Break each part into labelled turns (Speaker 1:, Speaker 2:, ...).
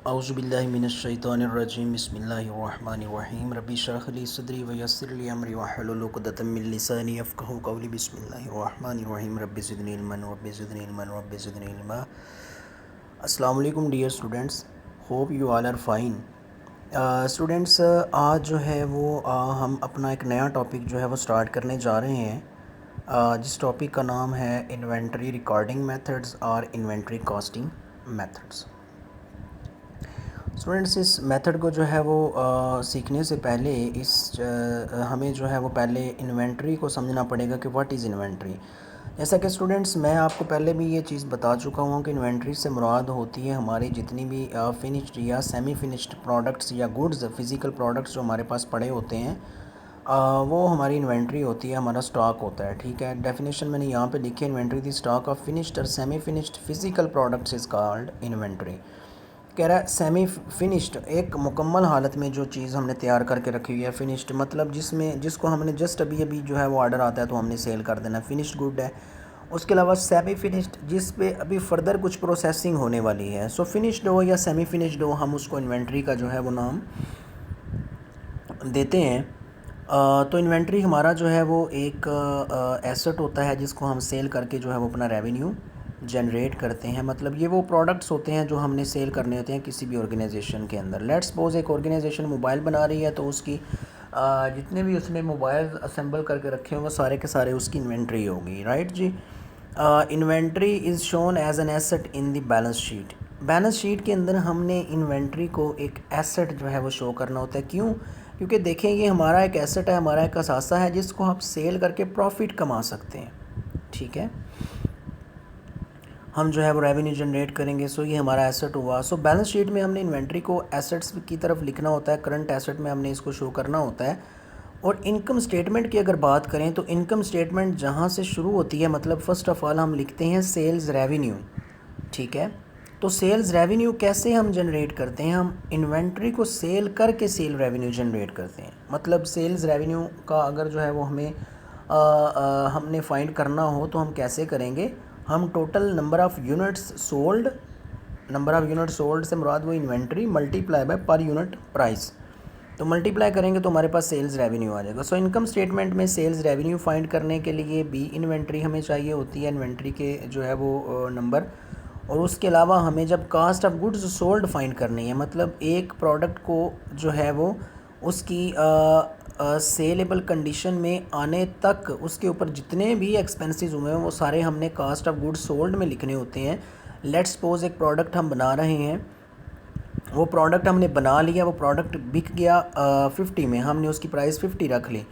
Speaker 1: औज़ुबिल्लाहिमिनश्शैतानिर्रजीम बिस्मिल्लाहिर्रहमानिर्रहीम रब्बि इश्रह ली सदरी व यस्सिर ली अमरी वहलुल उक़दतम मिन लिसानी यफ़क़हू क़ौली बिस्मिल्लाहिर्रहमानिर्रहीम रब्बि ज़िदनी इल्मन रब्बि ज़िदनी इल्मन रब्बि ज़िदनी इल्मा। अस्सलाम वालेकुम dear students, hope you all are fine. Students, आज जो है वो हम अपना एक नया टॉपिक जो है वो स्टार्ट करने जा रहे हैं, जिस टॉपिक का नाम है इन्वेंटरी रिकॉर्डिंग मेथड्स और इन्वेंटरी कॉस्टिंग मेथड्स। स्टूडेंट्स, इस मेथड को जो है वो सीखने से पहले हमें जो है वो पहले इन्वेंटरी को समझना पड़ेगा कि व्हाट इज़ इन्वेंटरी। जैसा कि स्टूडेंट्स, मैं आपको पहले भी ये चीज़ बता चुका हूँ कि इन्वेंटरी से मुराद होती है हमारी जितनी भी फिनिश्ड या सेमी फिनिश्ड प्रोडक्ट्स या गुड्स, फिज़िकल प्रोडक्ट्स जो हमारे पास पड़े होते हैं, वो हमारी इन्वेंटरी होती है, हमारा स्टॉक होता है। ठीक है, डेफिनेशन मैंने यहाँ पे लिखी है, inventory the stock of finished और semi finished physical products is called inventory. कह रहा है सेमी फिनिश्ड, एक मुकम्मल हालत में जो चीज़ हमने तैयार करके रखी हुई है। फिनिश्ड मतलब जिसको हमने जस्ट अभी अभी जो है वो ऑर्डर आता है तो हमने सेल कर देना, फिनिश्ड गुड है। उसके अलावा सेमी फिनिश्ड, जिस पे अभी फर्दर कुछ प्रोसेसिंग होने वाली है। सो फिनिश्ड हो या सेमी फिनिश्ड हो, हम उसको इन्वेंट्री का जो है वो नाम देते हैं। तो इन्वेंट्री हमारा जो है वो एक एसेट होता है जिसको हम सेल करके जो है वो अपना रेवेन्यू जनरेट करते हैं। मतलब ये वो प्रोडक्ट्स होते हैं जो हमने सेल करने होते हैं किसी भी ऑर्गेनाइजेशन के अंदर। लेट्स सपोज एक ऑर्गेनाइजेशन मोबाइल बना रही है, तो उसकी जितने भी उसने मोबाइल असेंबल करके रखे होंगे सारे के सारे उसकी इन्वेंट्री होगी, राइट जी। Inventory is shown as an asset in the balance sheet. Balance sheet के अंदर हमने इन्वेंट्री को एक एसेट जो है वो शो करना होता है। क्यों? क्योंकि देखें, ये हमारा एक एसेट है, हमारा एक असासा है जिसको हम सेल करके प्रॉफिट कमा सकते हैं। ठीक है, हम जो है वो रेवेन्यू जनरेट करेंगे। सो ये हमारा एसेट हुआ। सो बैलेंस शीट में हमने इन्वेंट्री को एसेट्स की तरफ लिखना होता है, करंट एसेट में हमने इसको शो करना होता है। और इनकम स्टेटमेंट की अगर बात करें तो इनकम स्टेटमेंट जहाँ से शुरू होती है, मतलब फ़र्स्ट ऑफ़ ऑल हम लिखते हैं सेल्स रेवेन्यू। ठीक है, तो सेल्स रेवेन्यू कैसे हम जनरेट करते हैं? हम इन्वेंट्री को सेल करके सेल रेवेन्यू जनरेट करते हैं। मतलब सेल्स रेवेन्यू का अगर जो है वो हमें हमने फाइंड करना हो तो हम कैसे करेंगे? हम total number of units sold, number of unit sold से मुराद वो inventory multiply by per unit price, तो मल्टीप्लाई करेंगे तो हमारे पास सेल्स रेवेन्यू आ जाएगा। सो इनकम स्टेटमेंट में सेल्स रेवेन्यू फाइंड करने के लिए भी इन्वेंट्री हमें चाहिए होती है, इन्वेंट्री के जो है वो नंबर। और उसके अलावा हमें जब cost of goods sold find करनी है, मतलब एक प्रोडक्ट को जो है वो उसकी सेलेबल कंडीशन में आने तक उसके ऊपर जितने भी एक्सपेंसेस हुए हैं वो सारे हमने कास्ट ऑफ गुड्स सोल्ड में लिखने होते हैं। लेट्स सपोज एक प्रोडक्ट हम बना रहे हैं, वो प्रोडक्ट हमने बना लिया, वो प्रोडक्ट बिक गया 50 में, हमने उसकी प्राइस 50 रख ली।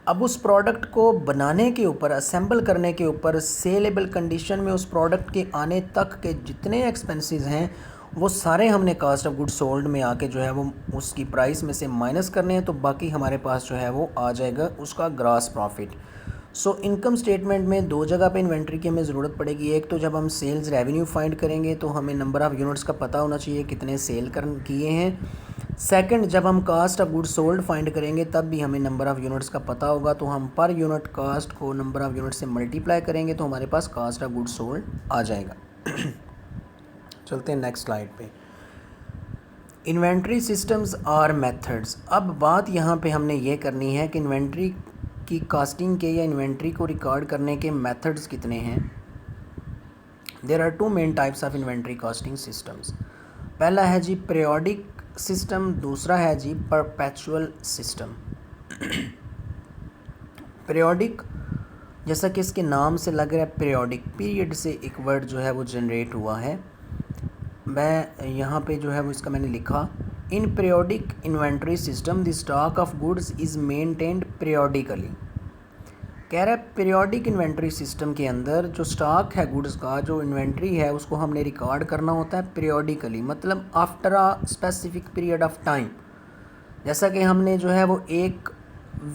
Speaker 1: अब उस प्रोडक्ट को बनाने के ऊपर, असेंबल करने के ऊपर, सेलेबल कंडीशन में उस प्रोडक्ट के आने तक के जितने एक्सपेंसेस हैं वो सारे हमने कास्ट ऑफ गुड सोल्ड में आके जो है वो उसकी प्राइस में से माइनस करने हैं, तो बाकी हमारे पास जो है वो आ जाएगा उसका gross profit. So income statement में दो जगह पे इन्वेंट्री की हमें ज़रूरत पड़ेगी। एक तो जब हम सेल्स रेवेन्यू फाइंड करेंगे तो हमें नंबर ऑफ़ यूनिट्स का पता होना चाहिए कितने सेल कर किए हैं। सेकंड, जब हम cost of goods sold find करेंगे तब भी हमें नंबर ऑफ़ यूनिट्स का पता होगा, तो हम पर यूनिट कास्ट को नंबर ऑफ़ यूनिट से मल्टीप्लाई करेंगे तो हमारे पास कास्ट ऑफ गुड्स सोल्ड आ जाएगा। चलते हैं नेक्स्ट स्लाइड पे। इन्वेंट्री सिस्टम्स और मेथड्स। अब बात यहाँ पे हमने ये करनी है कि इन्वेंट्री की कास्टिंग के या इन्वेंट्री को रिकॉर्ड करने के मेथड्स कितने हैं। There are two main types of inventory costing systems. पहला है जी पीरियोडिक सिस्टम, दूसरा है जी परपेचुअल सिस्टम। पीरियोडिक, जैसा कि इसके नाम से लग रहा है, पीरियोडिक पीरियड से एक वर्ड जो है वो जनरेट हुआ है। मैं यहाँ पे जो है वो इसका मैंने लिखा, in periodic inventory system the stock of goods is maintained periodically. कह रहा है पीरियोडिक इन्वेंट्री सिस्टम के अंदर जो स्टॉक है गुड्स का, जो इन्वेंट्री है, उसको हमने रिकॉर्ड करना होता है पीरियोडिकली, मतलब after a specific period of time. जैसा कि हमने जो है वो एक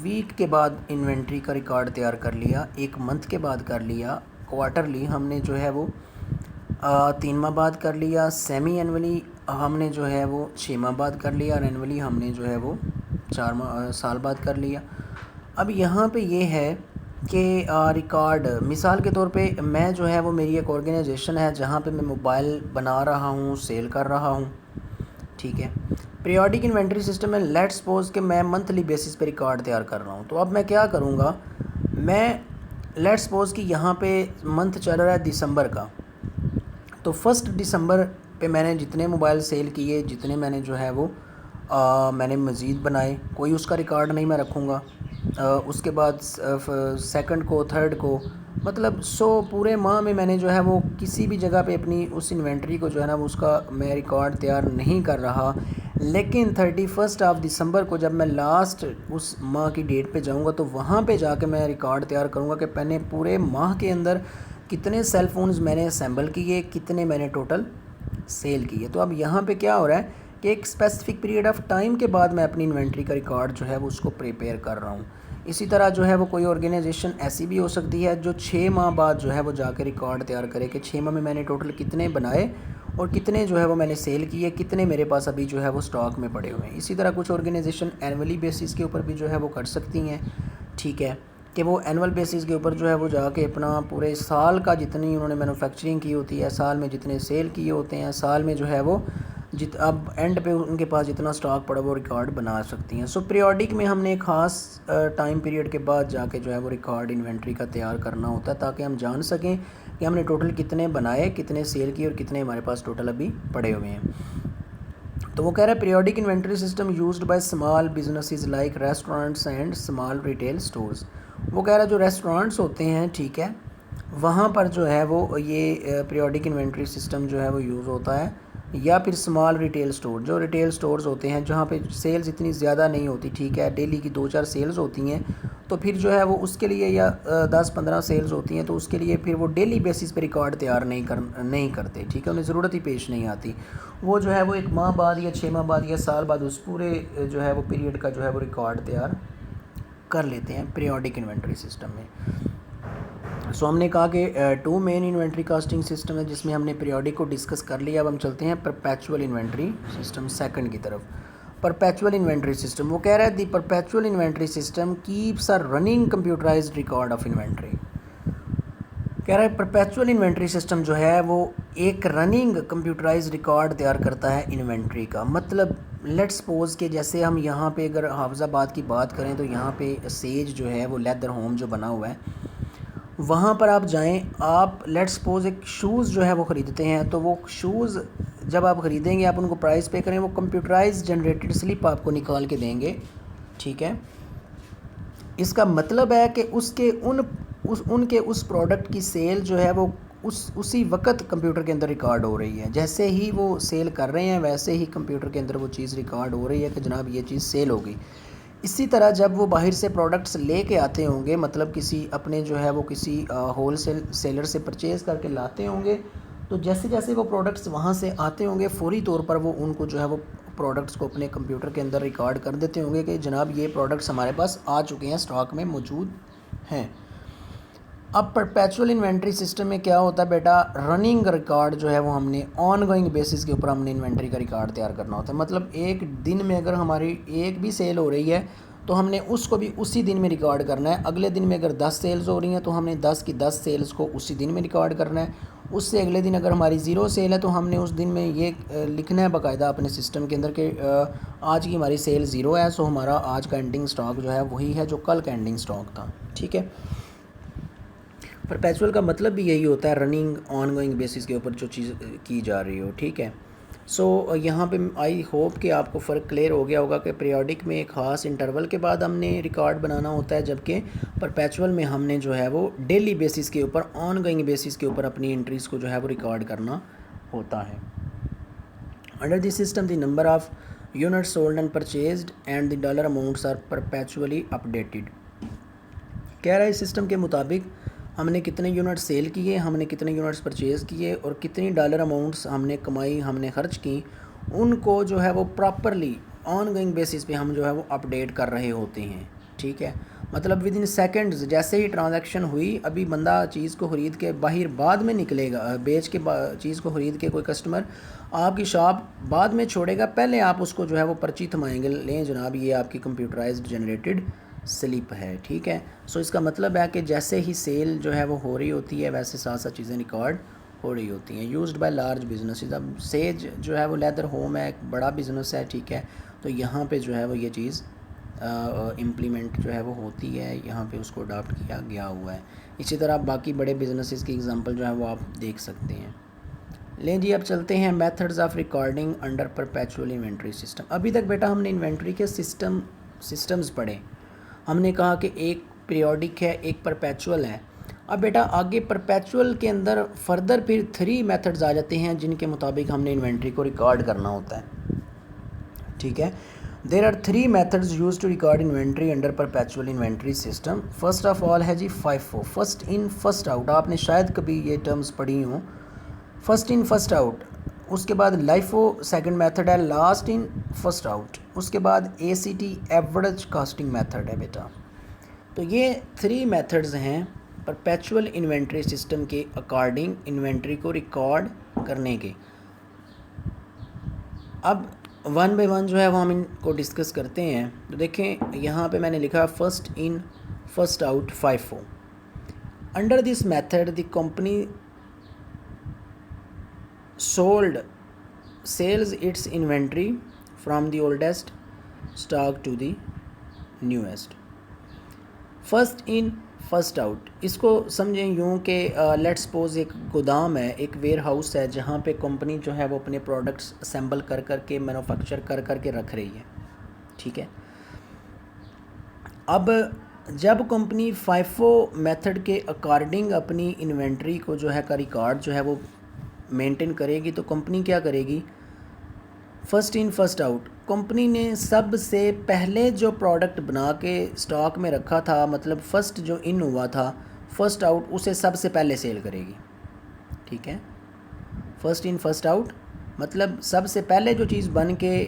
Speaker 1: वीक के बाद इन्वेंट्री का रिकॉर्ड तैयार कर लिया, एक मंथ के बाद कर लिया, क्वार्टरली हमने जो है वो 3 माह बाद कर लिया, सेमी एनुअली हमने जो है वो 6 माह बाद कर लिया, और एनुअली हमने जो है वो 4 साल बाद कर लिया। अब यहाँ पे ये है कि रिकॉर्ड, मिसाल के तौर पे मैं जो है वो, मेरी एक ऑर्गेनाइजेशन है जहाँ पे मैं मोबाइल बना रहा हूँ, सेल कर रहा हूँ। ठीक है। पीरियोडिक इन्वेंटरी सिस्टम में लेट्स सपोज कि मैं मंथली बेसिस पे रिकॉर्ड तैयार कर रहा हूँ, तो अब मैं क्या करूँगा, मैं लेट्स सपोज कि यहाँ पे मंथ चल रहा है दिसंबर का, तो 1 दिसंबर पे मैंने जितने मोबाइल सेल किए, जितने मैंने जो है वो मैंने मज़ीद बनाए, कोई उसका रिकॉर्ड नहीं मैं रखूँगा। उसके बाद सेकंड को, थर्ड को, मतलब पूरे माह में मैंने जो है वो किसी भी जगह पे अपनी उस इन्वेंट्री को जो है ना वो उसका मैं रिकॉर्ड तैयार नहीं कर रहा। लेकिन 31 दिसंबर को जब मैं लास्ट उस माह की डेट पे जाऊंगा तो वहाँ पे जाके मैं रिकॉर्ड तैयार करूँगा कि मैंने पूरे माह के अंदर कितने सेल फ़ोन्स मैंने असेंबल किए, कितने मैंने टोटल सेल किए। तो अब यहाँ पे क्या हो रहा है कि एक स्पेसिफिक पीरियड ऑफ टाइम के बाद मैं अपनी इन्वेंट्री का रिकॉर्ड जो है वो उसको प्रिपेयर कर रहा हूँ। इसी तरह जो है वो कोई ऑर्गेनाइजेशन ऐसी भी हो सकती है जो 6 माह बाद जो है वो जाकर रिकॉर्ड तैयार करे कि 6 माह में मैंने टोटल कितने बनाए और कितने जो है वो मैंने सेल किए, कितने मेरे पास अभी जो है वो स्टॉक में पड़े हुए हैं। इसी तरह कुछ ऑर्गेनाइजेशन एनुअली बेसिस के ऊपर भी जो है वो कर सकती हैं, ठीक है, कि वो एनुअल बेसिस के ऊपर जो है वो जाके अपना पूरे साल का जितनी उन्होंने मैन्युफैक्चरिंग की होती है, साल में जितने सेल किए होते हैं, साल में जो है वो अब एंड पे उनके पास जितना स्टॉक पड़ा वो रिकॉर्ड बना सकती हैं। सो पीरियोडिक में हमने एक ख़ास टाइम पीरियड के बाद जाके जो है वो रिकॉर्ड इन्वेंट्री का तैयार करना होता है, ताकि हम जान सकें कि हमने टोटल कितने बनाए, कितने सेल किए और कितने हमारे पास टोटल अभी पड़े हुए हैं। तो वो कह रहा है periodic inventory system used by small businesses like restaurants and small retail stores. वो कह रहा है जो रेस्टोरेंट्स होते हैं, ठीक है, वहाँ पर जो है वो ये पीरियोडिक इन्वेंट्री सिस्टम जो है वो यूज़ होता है, या फिर स्मॉल रिटेल स्टोर, जो रिटेल स्टोर्स होते हैं जहाँ पे सेल्स इतनी ज़्यादा नहीं होती, ठीक है, डेली की 2-4 सेल्स होती हैं, तो फिर जो है वो उसके लिए, या 10-15 सेल्स होती हैं तो उसके लिए फिर वो डेली बेसिस पे रिकॉर्ड तैयार नहीं करते, ठीक है, उन्हें ज़रूरत ही पेश नहीं आती। वो जो है वो 1 माह बाद या 6 माह बाद या साल बाद उस पूरे जो है वो पीरियड का जो है वो रिकॉर्ड तैयार कर लेते हैं पीरियोडिक इन्वेंट्री सिस्टम में। सो हमने कहा कि 2 मेन इन्वेंट्री कास्टिंग सिस्टम है जिसमें हमने पीरियोडिक को डिस्कस कर लिया। अब हम चलते हैं परपेचुअल इन्वेंट्री सिस्टम सेकंड की तरफ। परपेचुअल इन्वेंट्री सिस्टम, वो कह रहा है the perpetual inventory system keeps a running computerised record of inventory. कह रहा है परपेचुअल इन्वेंट्री सिस्टम जो है वो एक रनिंग कंप्यूटराइज्ड रिकॉर्ड तैयार करता है इन्वेंट्री का। मतलब लेट्स सपोज कि जैसे हम यहाँ पे अगर हाफिज़ाबाद की बात करें तो यहाँ पे सेज जो है वो लेदर होम जो बना हुआ है, वहाँ पर आप जाएं, आप लेट्स सपोज एक शूज़ जो है वो ख़रीदते हैं, तो वो शूज़ जब आप ख़रीदेंगे आप उनको प्राइस पे करें, वो कंप्यूटराइज जनरेटेड स्लिप आपको निकाल के देंगे, ठीक है। इसका मतलब है कि उनके उस प्रोडक्ट की सेल जो है वो उसी वक्त कंप्यूटर के अंदर रिकॉर्ड हो रही है। जैसे ही वो सेल कर रहे हैं वैसे ही कंप्यूटर के अंदर वो चीज़ रिकॉर्ड हो रही है कि जनाब ये चीज़ सेल होगी। इसी तरह जब वो बाहर से प्रोडक्ट्स लेके आते होंगे, मतलब किसी अपने जो है वो किसी होल सेलर से परचेज़ करके लाते होंगे, तो जैसे जैसे वो प्रोडक्ट्स वहाँ से आते होंगे फ़ौरी तौर पर वो उनको जो है वो प्रोडक्ट्स को अपने कंप्यूटर के अंदर रिकॉर्ड कर देते होंगे कि जनाब ये प्रोडक्ट्स हमारे पास आ चुके हैं, स्टॉक में मौजूद हैं। अब परपेचुअल इन्वेंट्री सिस्टम में क्या होता है बेटा, रनिंग रिकॉर्ड जो है वो हमने ऑन गोइंग बेसिस के ऊपर हमने इन्वेंट्री का रिकॉर्ड तैयार करना होता है। मतलब एक दिन में अगर हमारी एक भी सेल हो रही है तो हमने उसको भी उसी दिन में रिकॉर्ड करना है। अगले दिन में अगर 10 सेल्स हो रही हैं तो हमने 10 की 10 सेल्स को उसी दिन में रिकॉर्ड करना है। उससे अगले दिन अगर हमारी 0 सेल है तो हमने उस दिन में ये लिखना है बाकायदा अपने सिस्टम के अंदर कि आज की हमारी सेल 0 है, सो हमारा आज का एंडिंग स्टॉक जो है वही है जो कल का एंडिंग स्टॉक था, ठीक है। परपेचुअल का मतलब भी यही होता है, रनिंग ऑन गोइंग बेसिस के ऊपर जो चीज़ की जा रही हो, ठीक है। सो यहाँ पे आई होप कि आपको फ़र्क क्लियर हो गया होगा कि पीरियोडिक में एक ख़ास इंटरवल के बाद हमने रिकॉर्ड बनाना होता है, जबकि परपेचुअल में हमने जो है वो डेली बेसिस के ऊपर, ऑन गोइंग बेसिस के ऊपर अपनी एंट्रीज़ को जो है वो रिकॉर्ड करना होता है। Under this system the number of units sold and purchased and the dollar amounts are perpetually updated. कह रहा है इस सिस्टम के मुताबिक हमने कितने यूनिट सेल किए, हमने कितने यूनिट्स परचेज़ किए और कितनी डॉलर अमाउंट्स हमने कमाई, हमने खर्च की, उनको जो है वो प्रॉपरली ऑन गोइंग बेसिस पे हम जो है वो अपडेट कर रहे होते हैं, ठीक है। मतलब विद इन सेकेंड्स, जैसे ही ट्रांजैक्शन हुई, अभी बंदा चीज़ को ख़रीद के बाहर बाद में निकलेगा, बेच के चीज़ को ख़रीद के कोई कस्टमर आपकी शॉप बाद में छोड़ेगा, पहले आप उसको जो है वो पर्ची थमाएंगे, लें जनाब ये आपकी कंप्यूटराइज्ड जनरेटेड स्लिप है, ठीक है। सो इसका मतलब है कि जैसे ही सेल जो है वो हो रही होती है वैसे साथ साथ चीज़ें रिकॉर्ड हो रही होती हैं, यूज्ड बाय लार्ज बिजनेसेस। अब सेज जो है वो लेदर होम है, एक बड़ा बिजनेस है, ठीक है, तो यहाँ पे जो है वो ये चीज़ इम्प्लीमेंट जो है वो होती है, यहाँ पे उसको अडॉप्ट किया गया हुआ है। इसी तरह बाकी बड़े बिजनेसेस की एग्जांपल जो है वो आप देख सकते हैं। लें जी, अब चलते हैं methods of recording under perpetual inventory system. अभी तक बेटा हमने इन्वेंट्री के सिस्टम्स पढ़े। हमने कहा कि एक पीरियोडिक है, एक परपेचुअल है। अब बेटा आगे परपेचुअल के अंदर फर्दर फिर 3 मेथड्स आ जाते हैं जिनके मुताबिक हमने इन्वेंट्री को रिकॉर्ड करना होता है, ठीक है। There are 3 methods use to record inventory under perpetual inventory system. First of all है जी FIFO, first in first out. आपने शायद कभी ये टर्म्स पढ़ी हों, फर्स्ट इन फर्स्ट आउट। उसके बाद LIFO सेकंड मेथड है, लास्ट इन फर्स्ट आउट। उसके बाद ACT एवरेज कास्टिंग मेथड है बेटा। तो ये 3 मेथड्स हैं परपेचुअल इन्वेंट्री सिस्टम के अकॉर्डिंग इन्वेंट्री को रिकॉर्ड करने के। अब वन बाय वन जो है वो हम इनको डिस्कस करते हैं। तो देखें यहाँ पे मैंने लिखा first in first out FIFO। Under this method the company sells its inventory from the oldest stock to the newest. First in first out, इसको समझें यूँ कि लेट्स सपोज एक गोदाम है, एक वेयर हाउस है, जहाँ पे कंपनी जो है वो अपने प्रोडक्ट्स असेंबल कर कर के मैन्युफैक्चर कर कर के रख रही है, ठीक है। अब जब कंपनी FIFO मेथड के अकॉर्डिंग अपनी इन्वेंट्री को जो है का रिकॉर्ड जो है वो मेंटेन करेगी, तो कंपनी क्या करेगी, first in first out. Company ने सबसे पहले जो प्रोडक्ट बना के स्टॉक में रखा था, मतलब फ़र्स्ट जो इन हुआ था फर्स्ट आउट, उसे सबसे पहले सेल करेगी, ठीक है। फर्स्ट इन फर्स्ट आउट मतलब सबसे पहले जो चीज़ बन के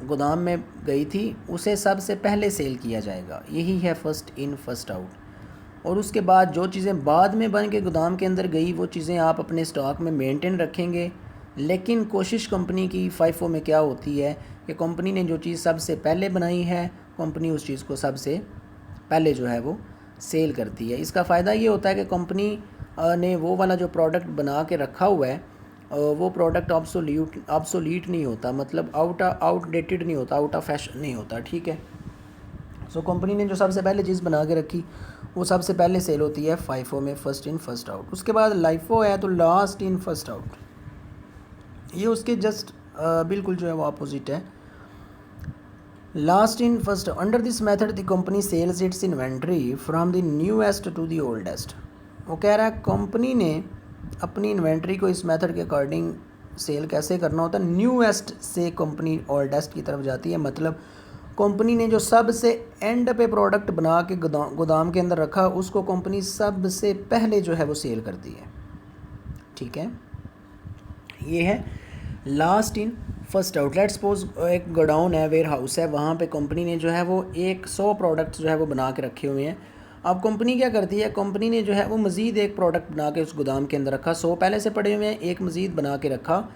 Speaker 1: गोदाम में गई थी उसे सबसे पहले सेल किया जाएगा, यही है फर्स्ट इन फर्स्ट आउट। और उसके बाद जो चीज़ें बाद में बन के गोदाम के अंदर गई वो चीज़ें आप अपने स्टॉक में मेंटेन रखेंगे। लेकिन कोशिश कंपनी की FIFO में क्या होती है कि कंपनी ने जो चीज़ सबसे पहले बनाई है, कंपनी उस चीज़ को सबसे पहले जो है वो सेल करती है। इसका फ़ायदा ये होता है कि कंपनी ने वो वाला जो प्रोडक्ट बना के रखा हुआ है वो प्रोडक्ट ऑब्सोलीट नहीं होता, मतलब आउटडेटेड नहीं होता, आउट ऑफ फैशन नहीं होता, ठीक है। सो कंपनी ने जो सबसे पहले चीज़ बना के रखी वो सबसे पहले सेल होती है FIFO में, फर्स्ट इन फर्स्ट आउट। उसके बाद LIFO है तो लास्ट इन फर्स्ट आउट, ये उसके जस्ट बिल्कुल जो है वो अपोजिट है, last in first. Under this method the company sells its inventory from the newest to the oldest. वो कह रहा है कंपनी ने अपनी इन्वेंट्री को इस मेथड के अकॉर्डिंग सेल कैसे करना होता है, न्यूएस्ट से कंपनी ओल्डेस्ट की तरफ जाती है। मतलब कंपनी ने जो सबसे एंड पे प्रोडक्ट बना के गोदाम के अंदर रखा उसको कंपनी सबसे पहले जो है वो सेल करती है, ठीक है। ये है last in first out. Let's suppose एक गोडाउन है, वेयर हाउस है, वहाँ पे कंपनी ने जो है वो 100 प्रोडक्ट्स जो है वो बना के रखे हुए हैं। अब कंपनी क्या करती है, कंपनी ने जो है वो मज़ीद एक प्रोडक्ट बना के उस गोदाम के अंदर रखा, 100 पहले से पड़े हुए हैं, एक मज़ीद बना के रखा।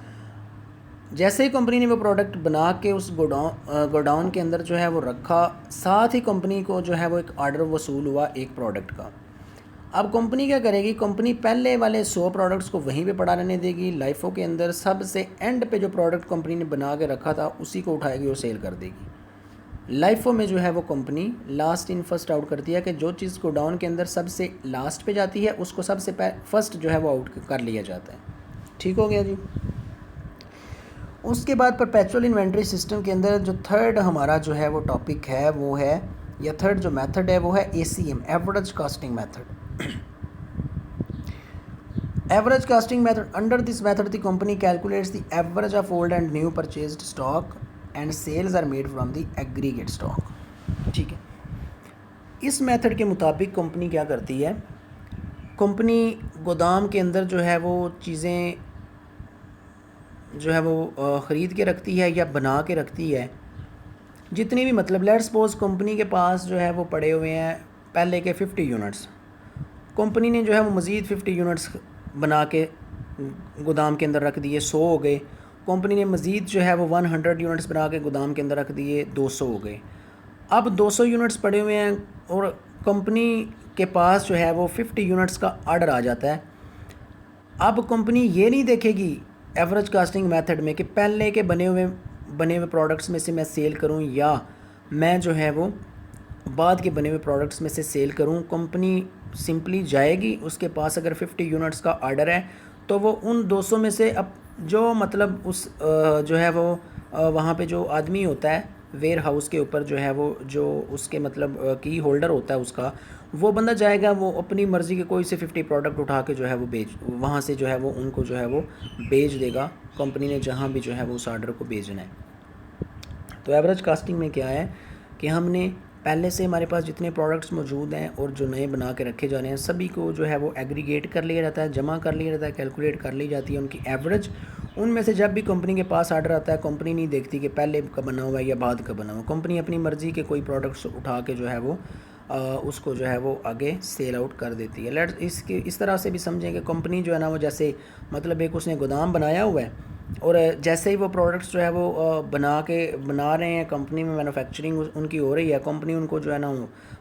Speaker 1: जैसे ही कंपनी ने वो प्रोडक्ट बना के उस गोडाउन के अंदर जो है वो रखा, साथ ही कंपनी को जो है वो एक ऑर्डर वसूल हुआ एक प्रोडक्ट का। अब कंपनी क्या करेगी, कंपनी पहले वाले 100 प्रोडक्ट्स को वहीं पे पड़ा रहने देगी, LIFO के अंदर सबसे एंड पे जो प्रोडक्ट कंपनी ने बना के रखा था उसी को उठाएगी और सेल कर देगी। LIFO में जो है वो company last in first out करती है कि जो चीज़ गोडाउन के अंदर सबसे लास्ट पे जाती है उसको सबसे फर्स्ट जो है वो आउट कर लिया जाता है, ठीक हो गया जी। उसके बाद परपेचुअल इन्वेंट्री सिस्टम के अंदर जो थर्ड हमारा जो है वो टॉपिक है वो है, या थर्ड जो मेथड है वो है ACM average casting method. Average costing method. Under this method, the company calculates the average of old and new purchased stock, and sales are made from the aggregate stock. ठीक है, इस method के मुताबिक company क्या करती है, company गोदाम के अंदर जो है वो चीज़ें जो है वो ख़रीद के रखती है या बना के रखती है, जितनी भी, मतलब लेट्स सपोज कंपनी के पास जो है वो पड़े हुए हैं पहले के 50 यूनिट्स, कंपनी ने जो है वो मज़ीद 50 यूनिट्स बना के गोदाम के अंदर रख दिए, 100 हो गए। कंपनी ने मज़ीद जो है वो 100 यूनिट्स बना के गोदाम के अंदर रख दिए, 200 हो गए। अब 200 यूनिट्स पड़े हुए हैं और कंपनी के पास जो है वो 50 यूनिट्स का ऑर्डर आ जाता है। अब कंपनी ये नहीं देखेगी एवरेज कास्टिंग मेथड में कि पहले के बने हुए प्रोडक्ट्स में से मैं सेल करूं या मैं जो है वो बाद के बने हुए प्रोडक्ट्स में से सेल करूं। कंपनी सिंपली जाएगी, उसके पास अगर 50 यूनिट्स का ऑर्डर है तो वो उन 200 में से अब जो मतलब उस जो है वो वहाँ पे जो आदमी होता है वेयर हाउस के ऊपर जो है वो जो उसके मतलब की होल्डर होता है उसका, वो बंदा जाएगा, वो अपनी मर्ज़ी के कोई से 50 प्रोडक्ट उठा के जो है वो बेच वहाँ से जो है वो उनको जो है वो बेच देगा कंपनी ने जहाँ भी जो है वो उस ऑर्डर को भेजना है। तो एवरेज कास्टिंग में क्या है कि हमने पहले से हमारे पास जितने प्रोडक्ट्स मौजूद हैं और जो नए बना के रखे जा रहे हैं सभी को जो है वो एग्रीगेट कर लिया जाता है, जमा कर लिया जाता है, कैलकुलेट कर ली जाती है उनकी एवरेज। उनमें से जब भी कंपनी के पास ऑर्डर आता है कंपनी नहीं देखती कि पहले का बना हुआ है या बाद का बना हुआ, कंपनी अपनी मर्ज़ी के कोई प्रोडक्ट्स उठा के जो है वो उसको जो है वो आगे सेल आउट कर देती है। लेट्स इसके इस तरह से भी समझें कि कंपनी जो है ना वो जैसे मतलब एक उसने गोदाम बनाया हुआ है और जैसे ही वो प्रोडक्ट्स जो है वो बना रहे हैं, कंपनी में मैन्युफैक्चरिंग उनकी हो रही है, कंपनी उनको जो है ना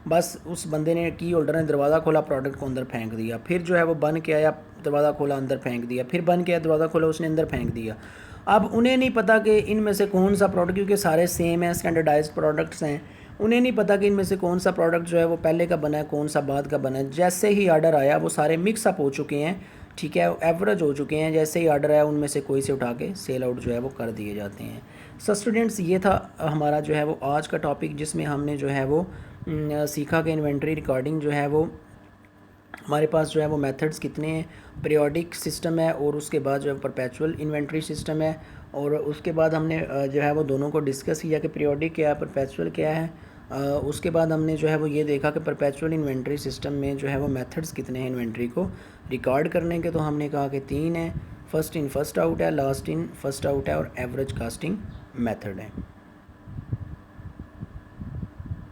Speaker 1: बस उस बंदे ने की होल्डर ने दरवाज़ा खोला, प्रोडक्ट को अंदर फेंक दिया, फिर जो है वो बन के आया, दरवाज़ा खोला अंदर फेंक दिया, फिर बन के आया, दरवाज़ा खोला उसने अंदर फेंक दिया। अब उन्हें नहीं पता कि इनमें से कौन सा प्रोडक्ट, क्योंकि सारे सेम हैं, स्टैंडर्डाइज्ड प्रोडक्ट्स हैं, उन्हें नहीं पता कि इनमें से कौन सा प्रोडक्ट जो है वो पहले का बना है, कौन सा बाद का बना है। जैसे ही ऑर्डर आया वो सारे मिक्सअप हो चुके हैं, ठीक है, एवरेज हो चुके हैं, जैसे ही ऑर्डर आया उनमें से कोई से उठा के सेल आउट जो है वो कर दिए जाते हैं। सो स्टूडेंट्स, ये था हमारा जो है वो आज का टॉपिक, जिसमें हमने जो है वो सीखा कि इन्वेंट्री रिकॉर्डिंग जो है वो हमारे पास जो है वो मेथड्स कितने हैं, पीरियोडिक सिस्टम है और उसके बाद जो है परपेचुअल इन्वेंट्री सिस्टम है। और उसके बाद हमने जो है वो दोनों को डिस्कस किया कि पीरियोडिक क्या है, परपेचुअल क्या है। उसके बाद हमने जो है वो ये देखा कि परपेचुअल इन्वेंट्री सिस्टम में जो है वो मेथड्स कितने हैं इन्वेंट्री को रिकॉर्ड करने के। तो हमने कहा कि 3 है, फर्स्ट इन फर्स्ट आउट है, लास्ट इन फर्स्ट आउट है और एवरेज कास्टिंग मेथड है।